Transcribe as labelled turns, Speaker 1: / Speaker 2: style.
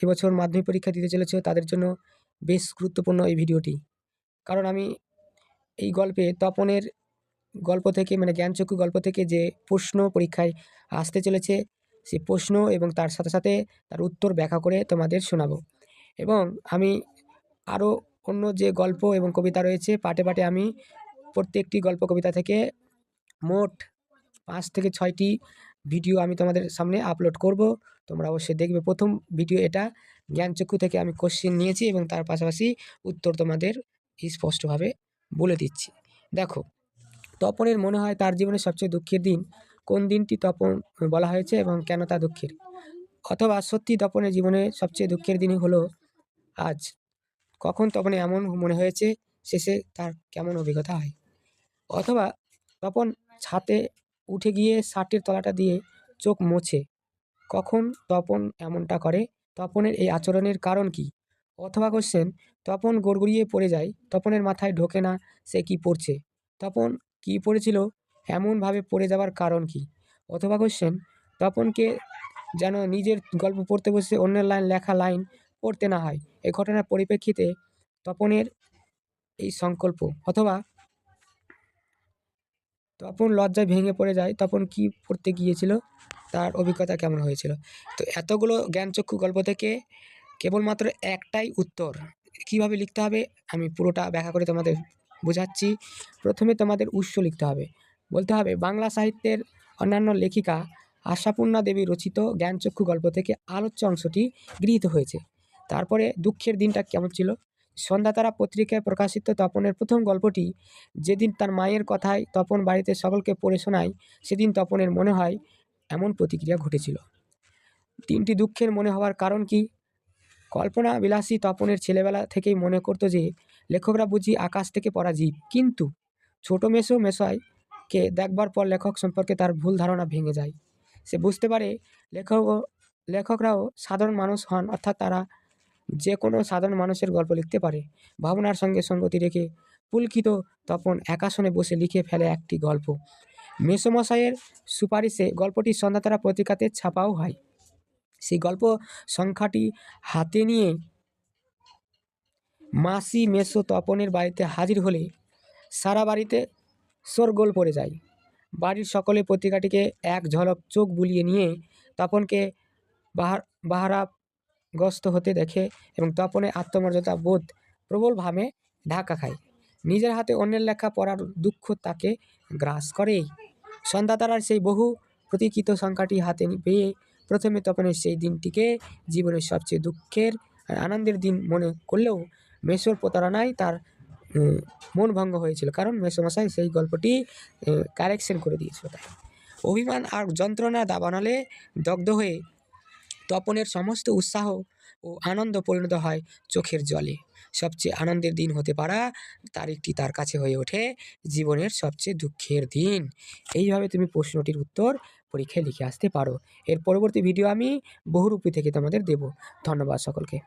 Speaker 1: এবছর মাধ্যমিক পরীক্ষা দিতে চলেছ তাদের জন্য বেশ গুরুত্বপূর্ণ এই ভিডিওটি। কারণ আমি এই গল্পে তপনের গল্প থেকে মানে জ্ঞানচক্ষু গল্প থেকে যে প্রশ্ন পরীক্ষায় আসতে চলেছে সেই প্রশ্ন এবং তার সাথে সাথে তার উত্তর ব্যাখ্যা করে তোমাদের শোনাবো। এবং আমি আরও অন্য যে গল্প এবং কবিতা রয়েছে পাটে পাটে আমি প্রত্যেকটি গল্প কবিতা থেকে মোট 5 থেকে 6টি ভিডিও আমি তোমাদের সামনে আপলোড করব। তোমরা অবশ্যই দেখবে। প্রথম ভিডিও এটা জ্ঞানচক্ষু থেকে আমি কোশ্চেন নিয়েছি এবং তার পাশাপাশি উত্তর তোমাদের স্পষ্টভাবে বলে দিচ্ছি। দেখো, তপনের মনে হয় তার জীবনের সবচেয়ে দুঃখের দিন। কোন দিনটি তপন বলা হয়েছে এবং কেন তা দুঃখের? অথবা সত্যি তপনের জীবনে সবচেয়ে দুঃখের দিনই হলো আজ। কখন তপনে এমন মনে হয়েছে, শেষে তার কেমন অভিজ্ঞতা হয়? অথবা তপন ছাতে উঠে গিয়ে শার্টের তলাটা দিয়ে চোখ মোছে। কখন তপন এমনটা করে? তপনের এই আচরণের কারণ কি? অথবা কোশ্চেন, তপন গড়গড়িয়ে পড়ে যায়, তপনের মাথায় ঢোকে না সে কি পড়ছে। তপন কি পড়েছিল, এমনভাবে পড়ে যাওয়ার কারণ কি? অথবা কোশ্চেন, তপনকে যেন নিজের গল্প পড়তে বসে অন্যের লেখা লাইন পড়তে না হয়। এই ঘটনার পরিপ্রেক্ষিতে তপনের এই সংকল্প। অথবা তপন লজ্জায় ভেঙে পড়ে যায়, তপন কি পড়তে গিয়েছিল, তার অভিজ্ঞতা কেমন হয়েছিল। তো এতগুলো জ্ঞানচক্ষু গল্প থেকে কেবলমাত্র একটাই উত্তর কিভাবে লিখতে হবে আমি পুরোটা ব্যাখ্যা করে তোমাদের বোঝাচ্ছি। প্রথমে তোমাদের উৎস লিখতে হবে। বলতে হবে বাংলা সাহিত্যের অন্যান্য লেখিকা আশাপূর্ণা দেবী রচিত জ্ঞানচক্ষু গল্প থেকে আলোচ্য অংশটি গৃহীত হয়েছে। তারপরে দুঃখের দিনটা কেমন ছিল। সন্ধ্যাতারা পত্রিকায় প্রকাশিত তপনের প্রথম গল্পটি যেদিন তার মায়ের কথায় তপন বাড়িতে সকলকে পড়ে শোনায়, সেদিন তপনের মনে হয় এমন প্রতিক্রিয়া ঘটেছিল। 3টি দুঃখের মনে হওয়ার কারণ কি? কল্পনা বিলাসী তপনের ছেলেবেলা থেকেই মনে করতো যে লেখকরা বুঝি আকাশ থেকে পড়া জীব। কিন্তু ছোট মেসোমশাইকে দেখবার পর লেখক সম্পর্কে তার ভুল ধারণা ভেঙে যায়। সে বুঝতে পারে লেখকরাও সাধারণ মানুষ হন, অর্থাৎ তারা যে কোনো সাধারণ মানুষের গল্প লিখতে পারে। ভাবনার সঙ্গে সঙ্গতি রেখে পুলকিত তপন একাসনে বসে লিখে ফেলে একটি গল্প। মেসোমশাইয়ের সুপারিশে গল্পটি সন্ধ্যাতারা পত্রিকাতে ছাপাও হয়। সেই গল্প সংখ্যাটি হাতে নিয়ে মাসি মেসো তপনের বাড়িতে হাজির হলে সারা বাড়িতে শোরগোল পড়ে যায়। বাড়ির সকলে পত্রিকাটিকে এক ঝলক চোখ বুলিয়ে নিয়ে তপনকে বাহারাগ্রস্ত হতে দেখে এবং তপনের আত্মমর্যাদা বোধ প্রবলভাবে ধাক্কা খায়। নিজের হাতে অন্যের লেখা পড়ার দুঃখ তাকে গ্রাস করেই। সন্ধ্যাতারার সেই বহু প্রতীক্ষিত সংখ্যাটি হাতে পেয়ে প্রথমে তপনের সেই দিনটিকে জীবনের সবচেয়ে দুঃখের আর আনন্দের দিন মনে করলেও মেসোর প্রতারণায় তার মন ভঙ্গ হয়েছিল, কারণ মেসোমশাই সেই গল্পটি কারেকশন করে দিয়েছিল। তাই অভিমান আর যন্ত্রণা দাবানলে দগ্ধ হয়ে তপনের সমস্ত উৎসাহ ও আনন্দ পরিণত হয় চোখের জলে। সবচেয়ে আনন্দের দিন হতে পারা তারিখটি তার কাছে হয়ে ওঠে জীবনের সবচেয়ে দুঃখের দিন। এইভাবে তুমি প্রশ্নটির উত্তর পরীক্ষায় লিখে আসতে পারো। এর পরবর্তী ভিডিও আমি বহুরূপী থেকে তোমাদের দেব। ধন্যবাদ সকলকে।